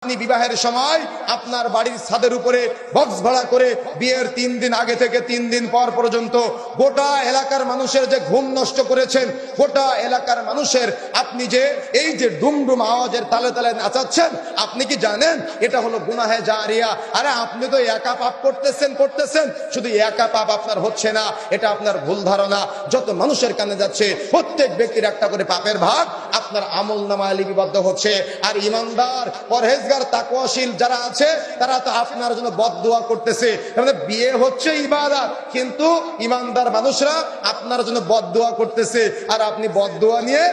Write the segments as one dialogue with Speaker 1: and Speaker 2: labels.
Speaker 1: আপনি বিবাহের সময় আপনার বাড়ির ছাদের উপরে বক্স ভাড়া করে বিয়ের 3 দিন আগে থেকে 3 দিন পর পর্যন্ত গোটা এলাকার মানুষের যে ঘুম নষ্ট করেছেন, গোটা এলাকার মানুষের আপনি যে এই যে ডুমডুম আওয়াজের তালে তালে নাচাচ্ছেন, আপনি কি জানেন এটা হলো গুনাহে জারিয়া? আরে আপনি তো একা পাপ করতেছেন, শুধু একা পাপ আপনার হচ্ছে না, এটা আপনার ভুল ধারণা। যত মানুষের কানে যাচ্ছে প্রত্যেক ব্যক্তির একটা করে পাপের ভাগ আপনার আমলনামায় লিপিবদ্ধ হচ্ছে। আর ইমানদার পরহেজগার তাকওয়াশীল যারা আছে তারা তো আপনার জন্য বদদুয়া করতেছে। মানে বিয়ে হচ্ছে ইবাদত, কিন্তু ইমানদার মানুষরা আপনার জন্য বদদুয়া করতেছে। আর আপনি বদদুয়া নিয়ে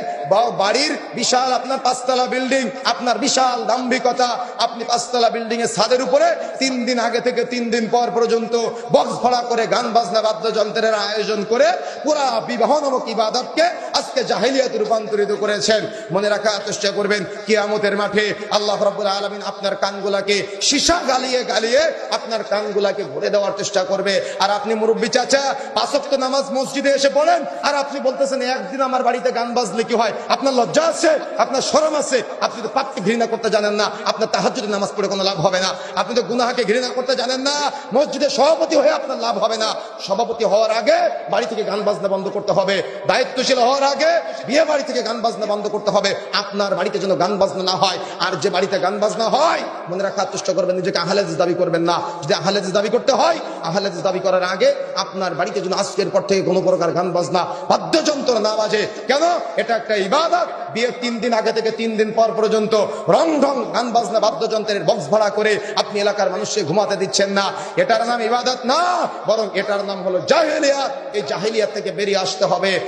Speaker 1: বাড়ির বিশাল আপনার 5 তলা বিল্ডিং, আপনার বিশাল দাম্ভিকতা, আপনি 5 তলা বিল্ডিং এর ছাদের উপরে 3 দিন আগে থেকে 3 দিন পর পর্যন্ত বক্স ভাড়া করে গান বাজনা বাদ্যযন্ত্রের আয়োজন করে পুরা বিবাহ নামক ইবাদতকে আজকে জাহেলিয়াতে রূপান্তরিত করেছেন। মনে রাখার চেষ্টা করবেন, কিয়ামতের মাঠে আল্লাহ রাব্বুল আলামিন আপনার কানগুলাকে সীসা গালিয়ে গালিয়ে আপনার কানগুলাকে ভরে দেওয়ার চেষ্টা করবে। আর আপনি মুরব্বী চাচা 5 ওয়াক্ত নামাজ মসজিদে এসে পড়েন, আর আপনি বলতেছেন একদিন আমার বাড়িতে গান বাজলে কি হয়? আপনার লজ্জা আছে? আপনার শরম আছে? আপনি তো পাপকে ঘৃণা করতে জানেন না, আপনার তাহাজ্জুদের নামাজ পড়ে কোনো লাভ হবে না। আপনি তো গুনাহকে ঘৃণা করতে জানেন না, মসজিদের সভাপতি হয়ে আপনার লাভ হবে না। সভাপতি হওয়ার আগে বাড়ি থেকে গান বাজনা বন্ধ করতে হবে, দায়িত্বশীল হওয়ার আগে বিয়ে বাড়ি থেকে গান বাজনা বন্ধ করতে হবে। আপনার বাড়িতে যেন গান বাজনা না হয়। আর যে বাড়িতে গান বাজনা হয়, মনে রাখার চেষ্টা করবেন, নিজেকে আহলে হাদিস দাবি করবেন না। যদি আহলে হাদিস দাবি করতে হয়, আহলে হাদিস দাবি করার আগে আপনার বাড়িতে যেন আজকের পর থেকে কোনো প্রকার গান বাজনা বাদ্যযন্ত্র না বাজে। কেন? এটা একটা ইবাদত। বিয়ের 3 দিন আগে থেকে 3 দিন পর পর্যন্ত রং ঢং গান বাজনা বাদ্যযন্ত্রের বক্স ভাড়া করে আপনি এলাকার মানুষকে ঘুমাতে দিচ্ছেন না। এটার নাম ইবাদত না, বরং এটার নাম হলো জাহেলিয়াত। এই জাহেলিয়াত থেকে বেরিয়ে আসতে হবে।